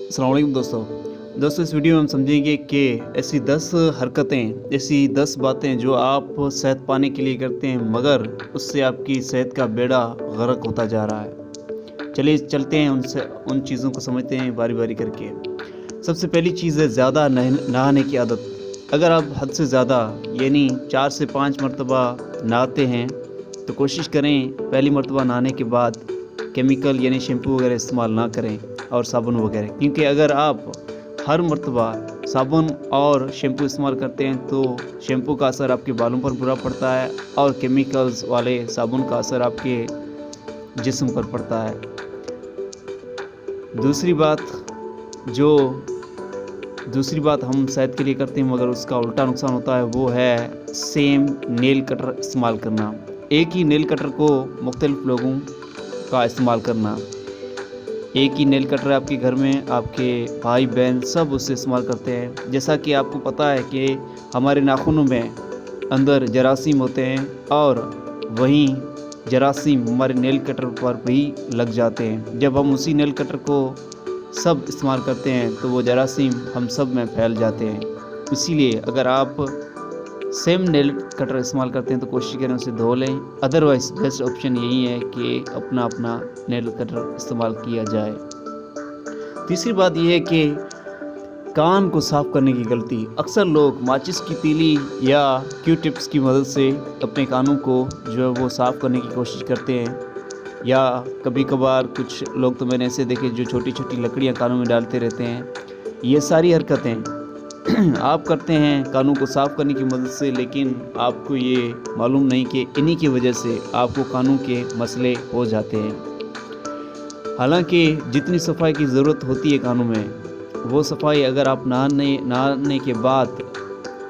अस्सलाम वालेकुम दोस्तों इस वीडियो में हम समझेंगे कि ऐसी 10 हरकतें, ऐसी 10 बातें जो आप सेहत पाने के लिए करते हैं मगर उससे आपकी सेहत का बेड़ा गर्क होता जा रहा है। चलिए चलते हैं उन चीज़ों को समझते हैं बारी बारी करके। सबसे पहली चीज़ है ज़्यादा नहाने की आदत। अगर आप हद से ज़्यादा यानी 4 से 5 मरतबा नहाते हैं तो कोशिश करें पहली मरतबा नहाने के बाद केमिकल यानी शैम्पू वगैरह इस्तेमाल ना करें और साबुन वगैरह, क्योंकि अगर आप हर मरतबा साबुन और शैम्पू इस्तेमाल करते हैं तो शैम्पू का असर आपके बालों पर बुरा पड़ता है और केमिकल्स वाले साबुन का असर आपके जिस्म पर पड़ता है। दूसरी बात हम सेहत के लिए करते हैं मगर उसका उल्टा नुकसान होता है, वो है सेम नेल कटर इस्तेमाल करना। एक ही नेल कटर को मुख्तलिफ लोगों का इस्तेमाल करना। एक ही नेल कटर आपके घर में, आपके भाई बहन सब उससे इस्तेमाल करते हैं। जैसा कि आपको पता है कि हमारे नाखूनों में अंदर जरासीम होते हैं और वहीं जरासीम हमारे नेल कटर पर भी लग जाते हैं। जब हम उसी नेल कटर को सब इस्तेमाल करते हैं तो वो जरासीम हम सब में फैल जाते हैं। इसीलिए अगर आप सेम नेल कटर इस्तेमाल करते हैं तो कोशिश करें उसे धो लें, अदरवाइज़ बेस्ट ऑप्शन यही है कि अपना नेल कटर इस्तेमाल किया जाए। तीसरी बात यह है कि कान को साफ़ करने की गलती। अक्सर लोग माचिस की तीली या क्यू टिप्स की मदद से अपने कानों को जो है वो साफ़ करने की कोशिश करते हैं, या कभी कभार कुछ लोग तो मैंने ऐसे देखे जो छोटी छोटी लकड़ियाँ कानों में डालते रहते हैं। ये सारी हरकतें आप करते हैं कानों को साफ़ करने की मदद से, लेकिन आपको ये मालूम नहीं कि इन्हीं की वजह से आपको कानों के मसले हो जाते हैं। हालांकि जितनी सफाई की ज़रूरत होती है कानों में, वो सफाई अगर आप नहाने के बाद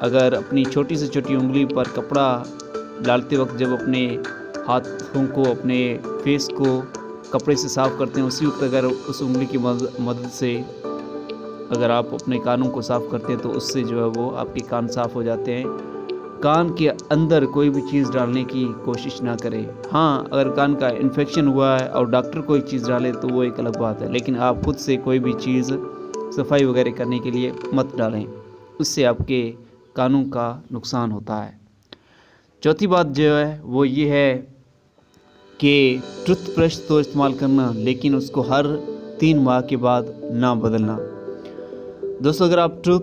अगर अपनी छोटी से छोटी उंगली पर कपड़ा डालते वक्त जब अपने हाथों को, अपने फेस को कपड़े से साफ़ करते हैं, उसी वक्त अगर उस उंगली की मदद से अगर आप अपने कानों को साफ़ करते हैं तो उससे जो है वो आपके कान साफ़ हो जाते हैं। कान के अंदर कोई भी चीज़ डालने की कोशिश ना करें। हाँ, अगर कान का इन्फेक्शन हुआ है और डॉक्टर कोई चीज़ डाले तो वो एक अलग बात है, लेकिन आप खुद से कोई भी चीज़ सफाई वगैरह करने के लिए मत डालें, उससे आपके कानों का नुकसान होता है। चौथी बात जो है वो ये है कि टूथब्रश तो इस्तेमाल करना, लेकिन उसको हर 3 माह के बाद ना बदलना। दोस्तों, अगर आप टूथ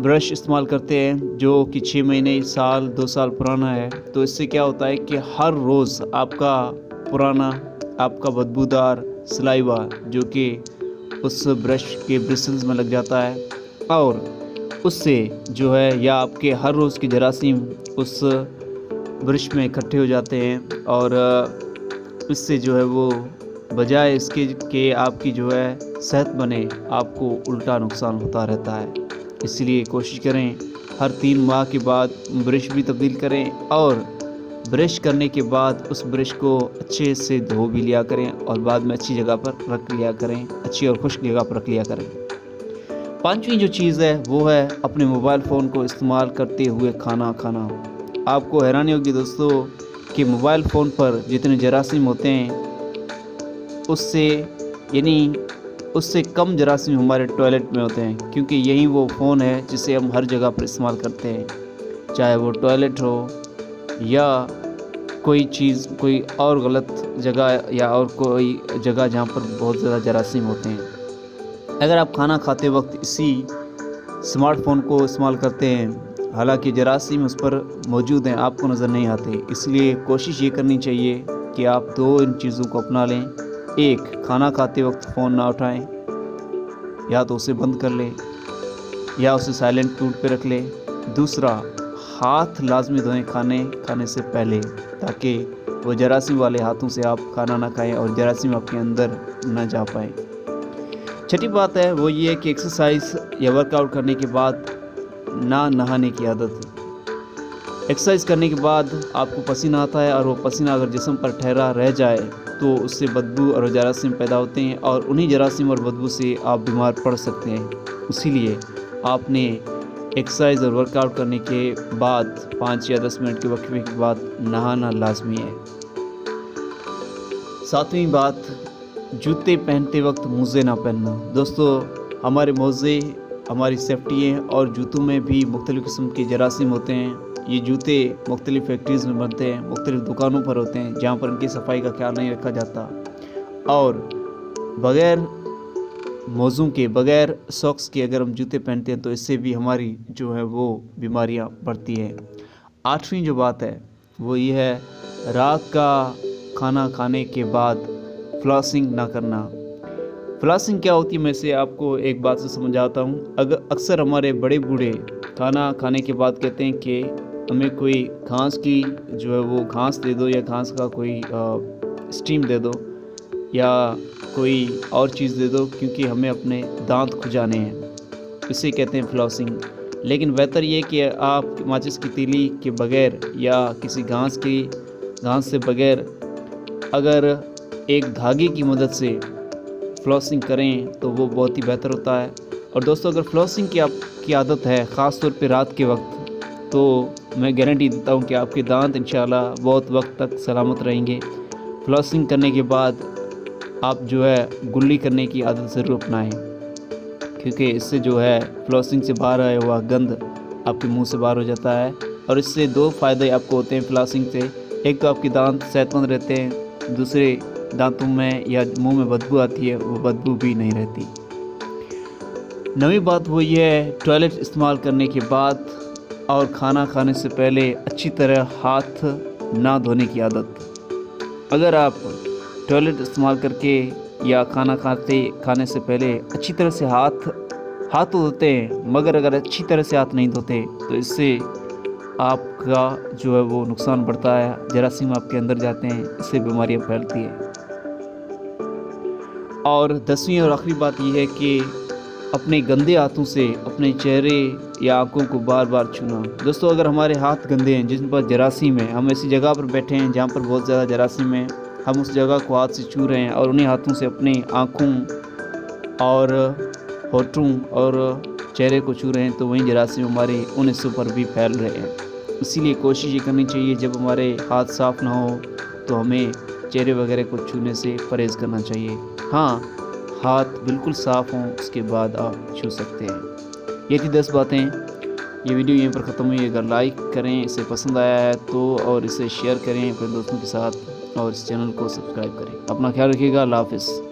ब्रश इस्तेमाल करते हैं जो कि 6 महीने, साल, 2 साल पुराना है, तो इससे क्या होता है कि हर रोज़ आपका बदबूदार सलाइवा जो कि उस ब्रश के ब्रिसल्स में लग जाता है और उससे जो है या आपके हर रोज़ के जरासीम उस ब्रश में इकट्ठे हो जाते हैं और इससे जो है वो बजाय इसके कि आपकी जो है सेहत बने, आपको उल्टा नुकसान होता रहता है। इसलिए कोशिश करें हर 3 माह के बाद ब्रश भी तब्दील करें और ब्रश करने के बाद उस ब्रश को अच्छे से धो भी लिया करें और बाद में अच्छी जगह पर रख लिया करें, अच्छी और खुश्क जगह पर रख लिया करें। 5वीं जो चीज़ है वो है अपने मोबाइल फ़ोन को इस्तेमाल करते हुए खाना खाना। आपको हैरानी होगी दोस्तों कि मोबाइल फ़ोन पर जितने जरासीम होते हैं उससे कम जरासीम हमारे टॉयलेट में होते हैं, क्योंकि यही वो फ़ोन है जिसे हम हर जगह पर इस्तेमाल करते हैं, चाहे वो टॉयलेट हो या कोई और गलत जगह या और कोई जगह जहाँ पर बहुत ज़्यादा जरासीम होते हैं। अगर आप खाना खाते वक्त इसी स्मार्टफ़ोन को इस्तेमाल करते हैं, हालांकि जरासीम उस पर मौजूद हैं, आपको नज़र नहीं आते। इसलिए कोशिश ये करनी चाहिए कि आप 2 इन चीज़ों को अपना लें। एक, खाना खाते वक्त फ़ोन ना उठाएं, या तो उसे बंद कर लें या उसे साइलेंट मोड पे रख लें। दूसरा, हाथ लाजमी धोएं खाने से पहले, ताकि वो जरासीम वाले हाथों से आप खाना ना खाएं और जरासीम आपके अंदर ना जा पाएँ। छठी बात है वो ये है कि एक्सरसाइज या वर्कआउट करने के बाद ना नहाने की आदत। एक्सरसाइज करने के बाद आपको पसीना आता है और वो पसीना अगर जिस्म पर ठहरा रह जाए तो उससे बदबू और जरासीम पैदा होते हैं और उन्हीं जरासीम और बदबू से आप बीमार पड़ सकते हैं। इसीलिए आपने एक्सरसाइज और वर्कआउट करने के बाद 5 या 10 मिनट के वक्फे के बाद नहाना लाजमी है। 7वीं बात, जूते पहनते वक्त मोज़े ना पहनना। दोस्तों, हमारे मोज़े, हमारी सेफ्टियाँ और जूतों में भी मुख्तलिफ़ किस्म के जरासीम होते हैं। ये जूते मुख्तलिफ़ फैक्ट्रीज़ में बनते हैं, मुख्तलिफ़ दुकानों पर होते हैं जहाँ पर इनकी सफाई का ख्याल नहीं रखा जाता, और बग़ैर मोज़ों के, बग़ैर सॉक्स के अगर हम जूते पहनते हैं तो इससे भी हमारी जो है वो बीमारियाँ बढ़ती हैं। 8वीं जो बात है वो ये है, रात का खाना खाने के बाद फ्लॉसिंग ना करना। फ्लॉसिंग क्या होती है, मैं इसे आपको एक बात से समझाता हूँ। अक्सर हमारे बड़े बूढ़े खाना खाने के बाद कहते हैं कि हमें कोई घास की जो है वो घास दे दो, या घास का कोई स्टीम दे दो, या कोई और चीज़ दे दो, क्योंकि हमें अपने दांत खुजाने हैं। इसे कहते हैं फ्लॉसिंग। लेकिन बेहतर ये कि आप माचिस की तीली के बगैर या किसी घास से बगैर अगर एक धागे की मदद से फ्लॉसिंग करें तो वो बहुत ही बेहतर होता है। और दोस्तों, अगर फ्लॉसिंग की आपकी आदत है ख़ास तौर पे रात के वक्त, तो मैं गारंटी देता हूँ कि आपके दांत इंशाल्लाह बहुत वक्त तक सलामत रहेंगे। फ्लॉसिंग करने के बाद आप जो है गुल्ली करने की आदत ज़रूर अपनाएं, क्योंकि इससे जो है फ्लॉसिंग से बाहर आया हुआ गंद आपके मुंह से बाहर हो जाता है। और इससे 2 फ़ायदे आपको होते हैं फ्लॉसिंग से। एक तो आपके दांत सेहतमंद रहते हैं, दूसरे दांतों में या मुंह में बदबू आती है वो बदबू भी नहीं रहती। 9वीं बात वो ये है, टॉयलेट इस्तेमाल करने के बाद और खाना खाने से पहले अच्छी तरह हाथ ना धोने की आदत। अगर आप टॉयलेट इस्तेमाल करके या खाना खाने से पहले अच्छी तरह से हाथ तो धोते हैं, मगर अगर अच्छी तरह से हाथ नहीं धोते तो इससे आपका जो है वो नुकसान बढ़ता है, जरासीम आपके अंदर जाते हैं, इससे बीमारियां फैलती हैं। और 10वीं और आखिरी बात यह है कि अपने गंदे हाथों से अपने चेहरे या आंखों को बार बार छूना। दोस्तों, अगर हमारे हाथ गंदे हैं जिन पर जरासीम है, हम ऐसी जगह पर बैठे हैं जहाँ पर बहुत ज़्यादा जरासीम है, हम उस जगह को हाथ से छू रहे हैं और उन्हीं हाथों से अपनी आँखों और होठों और चेहरे को छू रहे हैं, तो वहीं जरासीम हमारे उन हिस्सों पर भी फैल रहे हैं। इसीलिए कोशिश ये करनी चाहिए, जब हमारे हाथ साफ़ ना हो तो हमें चेहरे वगैरह को छूने से परहेज़ करना चाहिए। हाँ, हाथ बिल्कुल साफ़ हों उसके बाद आप छू सकते हैं। ये थी 10 बातें। ये वीडियो यहीं पर ख़त्म हुई। अगर लाइक करें, इसे पसंद आया है तो, और इसे शेयर करें अपने दोस्तों के साथ, और इस चैनल को सब्सक्राइब करें। अपना ख्याल रखिएगा। अल्लाह हाफ़िज़।